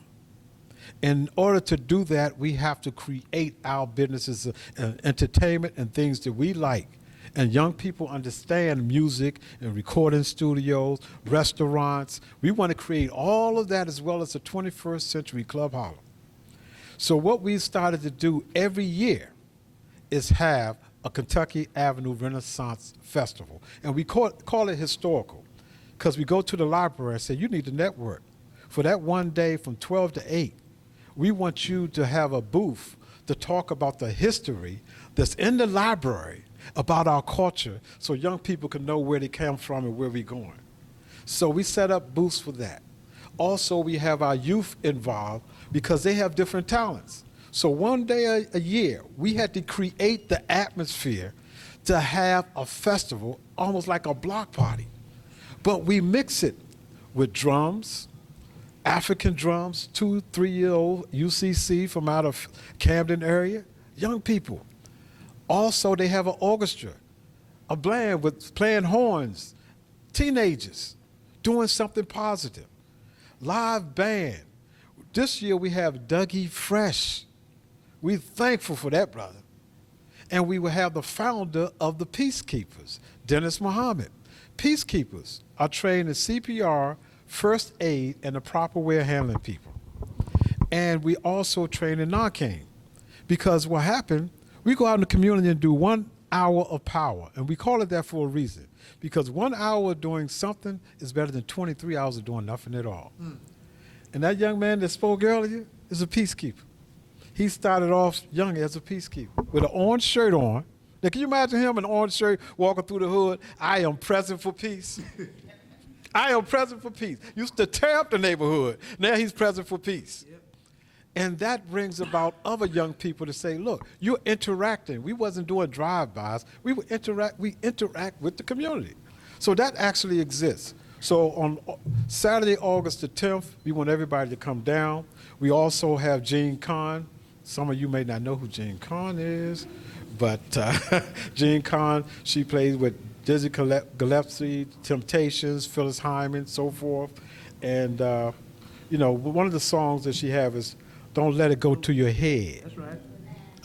In order to do that, we have to create our businesses, entertainment and things that we like. And young people understand music and recording studios, restaurants. We want to create all of that as well as the 21st Century Club Harlem. So what we started to do every year is have a Kentucky Avenue Renaissance Festival. And we call it historical, because we go to the library and say, you need to network. For that one day from 12 to 8, we want you to have a booth to talk about the history that's in the library about our culture, so young people can know where they come from and where we're going. So we set up booths for that. Also, we have our youth involved because they have different talents. So one day a year, we had to create the atmosphere to have a festival, almost like a block party. But we mix it with drums, African drums, 2-3-year-old UCC from out of Camden area, young people. Also, they have an orchestra, a band with playing horns, teenagers doing something positive. Live band. This year we have Dougie Fresh. We're thankful for that, brother. And we will have the founder of the Peacekeepers, Dennis Muhammad. Peacekeepers are trained in CPR, first aid, and the proper way of handling people. And we also train in Narcan. Because what happened, we go out in the community and do 1 hour of power. And we call it that for a reason. Because 1 hour of doing something is better than 23 hours of doing nothing at all. And that young man that spoke earlier is a peacekeeper. He started off young as a peacekeeper with an orange shirt on. Now, can you imagine him in an orange shirt walking through the hood? I am present for peace. I am present for peace. Used to tear up the neighborhood. Now he's present for peace. Yep. And that brings about other young people to say, look, you're interacting. We wasn't doing drive-bys. We interact with the community. So that actually exists. So on Saturday, August the 10th, we want everybody to come down. We also have Jean Kahn. Some of you may not know who Jean Kahn is, but Jean Kahn, she plays with Dizzy Gillespie, Temptations, Phyllis Hyman, so forth. And, one of the songs that she has is Don't Let It Go to Your Head. That's right.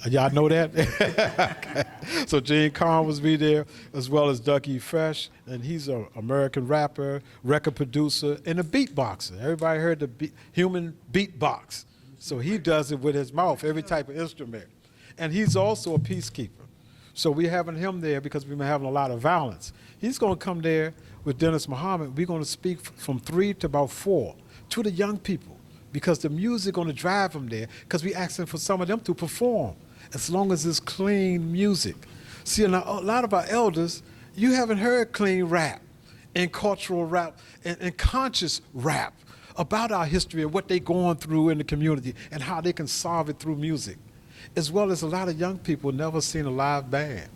Y'all know that? Okay. So Jean Kahn was be there, as well as Dougie Fresh, and he's an American rapper, record producer, and a beatboxer. Everybody heard the human beatbox. So he does it with his mouth, every type of instrument. And he's also a peacekeeper. So we're having him there because we've been having a lot of violence. He's going to come there with Dennis Muhammad. We're going to speak from 3 to about 4 to the young people, because the music going to drive them there, because we're asking for some of them to perform, as long as it's clean music. See, a lot of our elders, you haven't heard clean rap and cultural rap and conscious rap about our history and what they're going through in the community and how they can solve it through music. As well as a lot of young people never seen a live band.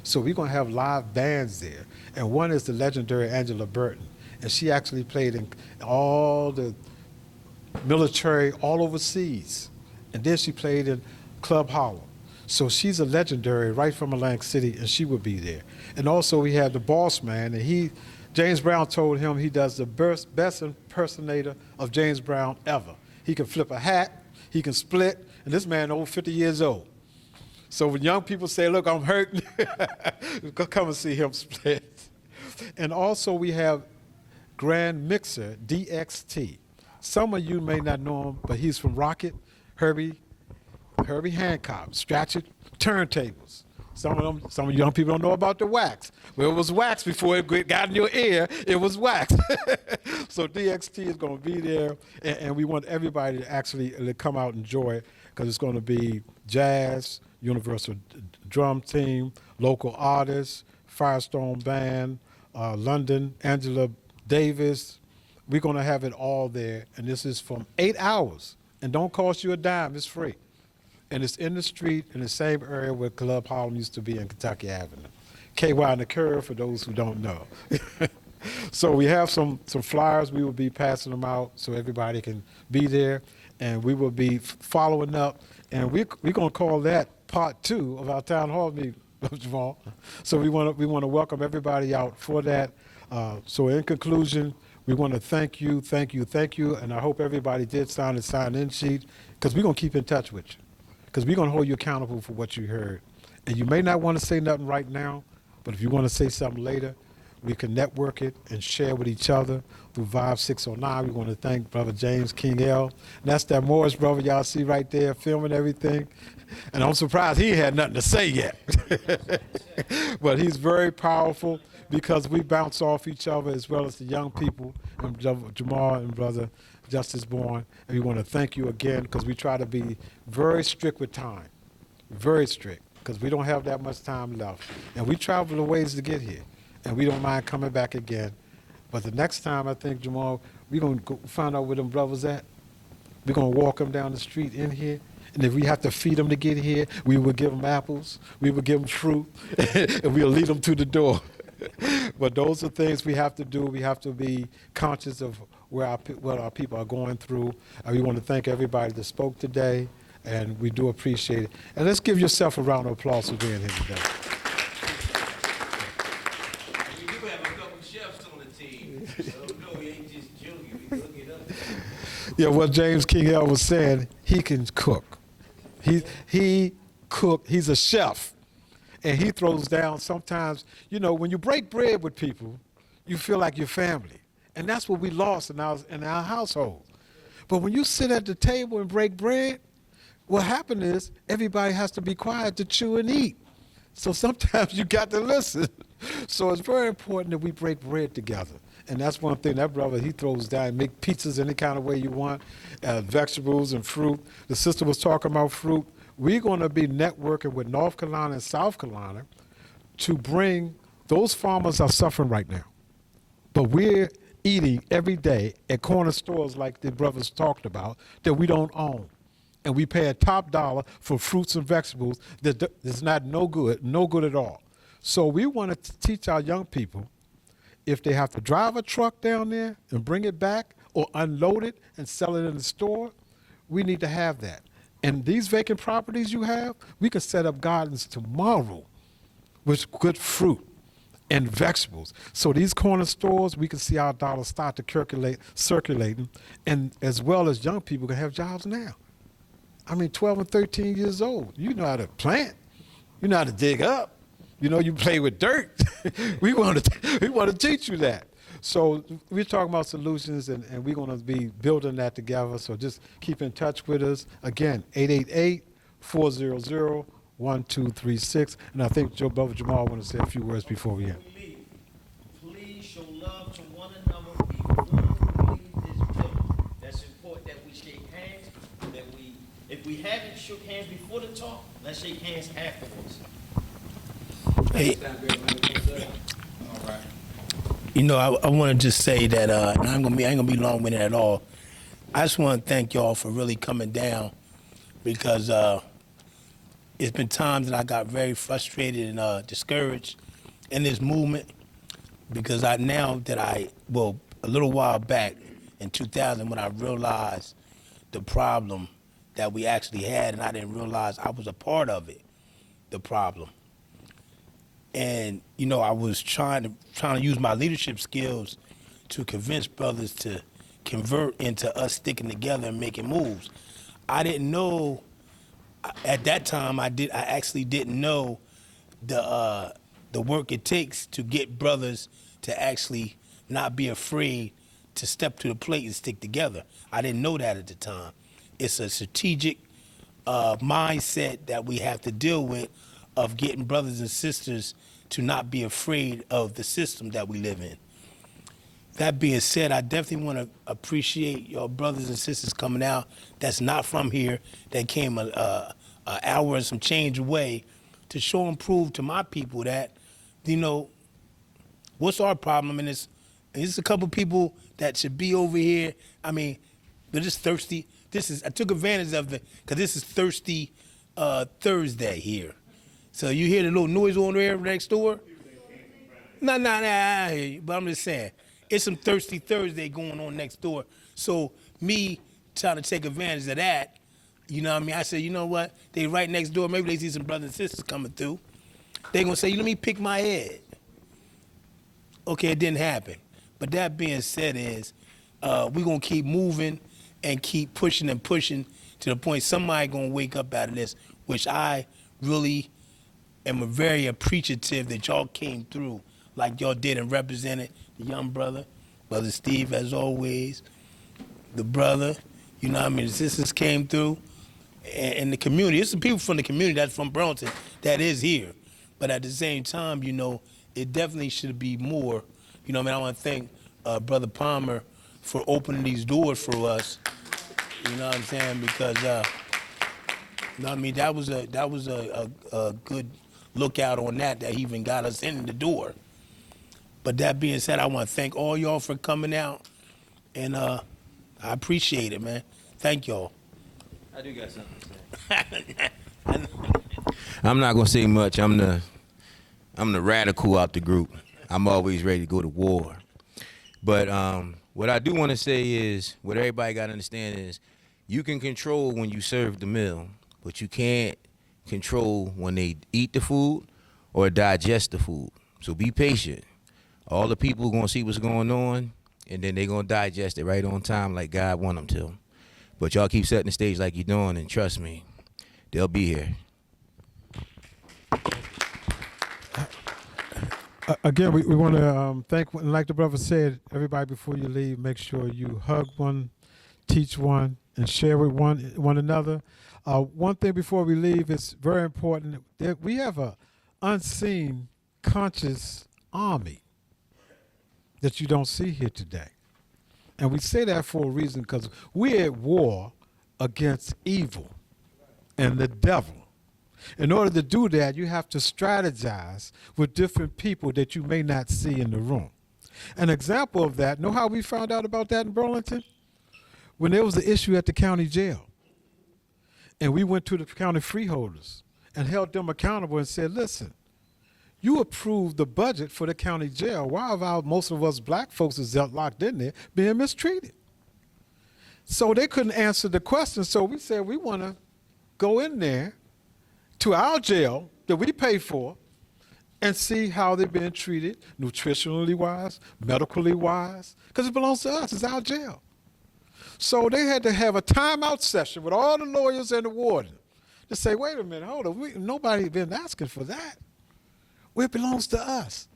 So we're going to have live bands there. And one is the legendary Angela Burton. And she actually played in all the military all overseas. And then she played in Club Harlem. So she's a legendary right from Atlantic City, and she will be there. And also we have the boss man, and James Brown told him he does the best impersonator of James Brown ever. He can flip a hat, he can split, and this man over 50 years old. So when young people say, look, I'm hurting, come and see him split. And also we have Grand Mixer, DXT. Some of you may not know him, but he's from Rocket, Herbie Hancock, Stratchett turntables. Some of young people don't know about the wax. Well, it was wax before it got in your ear. It was wax. So DXT is going to be there, and we want everybody to actually come out and enjoy it, because it's going to be jazz, Universal Drum Team, local artists, Firestone Band, London, Angela Davis. We're going to have it all there, and this is from 8 hours, and don't cost you a dime. It's free. And it's in the street in the same area where Club Harlem used to be in Kentucky Avenue. KY and the Curve, for those who don't know. So we have some flyers. We will be passing them out so everybody can be there, and we will be following up, and we're going to call that part 2 of our town hall meeting, Jamal. So we want to welcome everybody out for that. So in conclusion, we want to thank you, and I hope everybody did sign the sign-in sheet, because we're going to keep in touch with you, because we're going to hold you accountable for what you heard. And you may not want to say nothing right now, but if you want to say something later, we can network it and share with each other through Vibe 609. We want to thank Brother James King L. And that's that Morris brother y'all see right there filming everything. And I'm surprised he had nothing to say yet. But he's very powerful, because we bounce off each other, as well as the young people, and Jamal and Brother Justice Bourne. And we want to thank you again, because we try to be very strict with time, very strict, because we don't have that much time left. And we travel a ways to get here, and we don't mind coming back again. But the next time, I think, Jamal, we're going to go find out where them brothers at. We're going to walk them down the street in here. And if we have to feed them to get here, we will give them apples, we will give them fruit, and we'll lead them to the door. But those are things we have to do. We have to be conscious of what our people are going through. And we want to thank everybody that spoke today, and we do appreciate it. And let's give yourself a round of applause for being here today. We do have a couple chefs on the team, so no, we ain't just joking. We cook it up. Yeah, what James King L was saying, he can cook. He's a chef, and he throws down sometimes. You know, when you break bread with people, you feel like your family, and that's what we lost in our household. But when you sit at the table and break bread, what happened is everybody has to be quiet to chew and eat. So sometimes you got to listen. So it's very important that we break bread together. And that's one thing that brother, he throws down. Make pizzas any kind of way you want, vegetables and fruit. The sister was talking about fruit. We're going to be networking with North Carolina and South Carolina to bring, those farmers are suffering right now. But we're eating every day at corner stores like the brothers talked about that we don't own. And we pay a top dollar for fruits and vegetables that's not no good at all. So we want to teach our young people, if they have to drive a truck down there and bring it back or unload it and sell it in the store, we need to have that. And these vacant properties you have, we could set up gardens tomorrow with good fruit and vegetables. So these corner stores, we can see our dollars start to circulating, and as well as young people can have jobs now. I mean, 12 and 13 years old, you know how to plant, you know how to dig up. You know, you play with dirt. we want to teach you that. So we're talking about solutions, and we're going to be building that together. So just keep in touch with us. Again, 888-400-1236. And I think Brother Jamal want to say a few words before we end. Please show love to one another before we leave this building. That's important that we shake hands. If we haven't shook hands before the talk, let's shake hands afterwards. Hey, you know, I want to just say that and I ain't gonna be long-winded at all. I just want to thank y'all for really coming down, because it's been times that I got very frustrated and discouraged in this movement, because a little while back in 2000, when I realized the problem that we actually had, and I didn't realize I was a part of it. the problem. And you know, I was trying to use my leadership skills to convince brothers to convert into us sticking together and making moves. I didn't know at that time. I actually didn't know the work it takes to get brothers to actually not be afraid to step to the plate and stick together. I didn't know that at the time. It's a strategic mindset that we have to deal with, of getting brothers and sisters to not be afraid of the system that we live in. That being said, I definitely want to appreciate your brothers and sisters coming out that's not from here, that came an hour and some change away to show and prove to my people that, you know, what's our problem? And it's a couple people that should be over here. I mean, they're just thirsty. I took advantage of it because this is Thirsty Thursday here. So you hear the little noise on there next door? Nah, I hear you, but I'm just saying, it's some Thirsty Thursday going on next door. So me trying to take advantage of that, you know what I mean? I said, you know what? They right next door. Maybe they see some brothers and sisters coming through. They gonna say, let me pick my head. Okay, it didn't happen. But that being said is, we gonna keep moving and keep pushing and pushing to the point somebody gonna wake up out of this, which I really am very appreciative that y'all came through like y'all did and represented the young brother, Brother Steve, as always, the brother, you know what I mean, the sisters came through, and the community. It's the people from the community that's from Burlington that is here. But at the same time, you know, it definitely should be more. You know what I mean? I want to thank Brother Palmer for opening these doors for us. You know what I'm saying? Because, you know what I mean, that was a good lookout on that he even got us in the door. But that being said, I want to thank all y'all for coming out, and I appreciate it, man. Thank y'all. I do got something to say. I'm not gonna say much. I'm the radical out the group. I'm always ready to go to war. But what I do want to say is, what everybody got to understand is, you can control when you serve the meal, but you can't control when they eat the food or digest the food. So be patient. All the people gonna see what's going on, and then they gonna digest it right on time like God want them to. But y'all keep setting the stage like you're doing, and trust me, they'll be here. Again, we want to thank, like the brother said, everybody before you leave, make sure you hug one, teach one, and share with one another. One thing before we leave is very important. That we have a unseen, conscious army that you don't see here today. And we say that for a reason, because we're at war against evil and the devil. In order to do that, you have to strategize with different people that you may not see in the room. An example of that, know how we found out about that in Burlington? When there was an issue at the county jail. And we went to the county freeholders and held them accountable and said, listen, you approved the budget for the county jail. Why are most of us black folks is locked in there being mistreated? So they couldn't answer the question. So we said, we want to go in there to our jail that we pay for and see how they're being treated, nutritionally wise, medically wise, because it belongs to us. It's our jail. So they had to have a timeout session with all the lawyers and the warden to say, wait a minute, hold on, nobody been asking for that. Well, it belongs to us.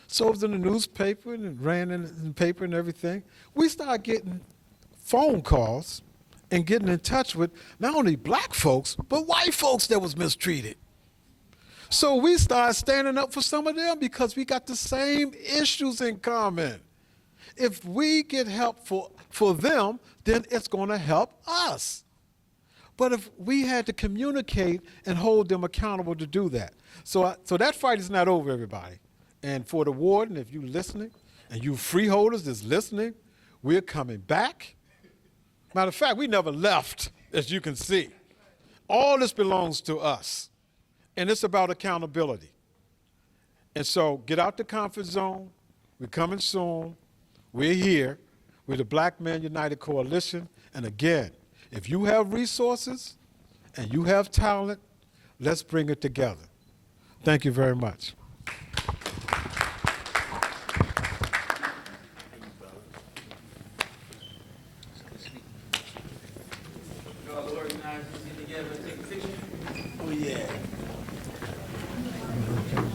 So it was in the newspaper and ran in the paper and everything. We started getting phone calls and getting in touch with not only black folks, but white folks that was mistreated. So we started standing up for some of them because we got the same issues in common. If we get help for them, then it's going to help us. But if we had to communicate and hold them accountable to do that. So that fight is not over, everybody. And for the warden, if you're listening, and you freeholders that's listening, we're coming back. Matter of fact, we never left, as you can see. All this belongs to us. And it's about accountability. And so get out the comfort zone. We're coming soon. We're here. We're the Black Men United Coalition. And again, if you have resources and you have talent, Let's bring it together. Thank you very much. Oh, yeah.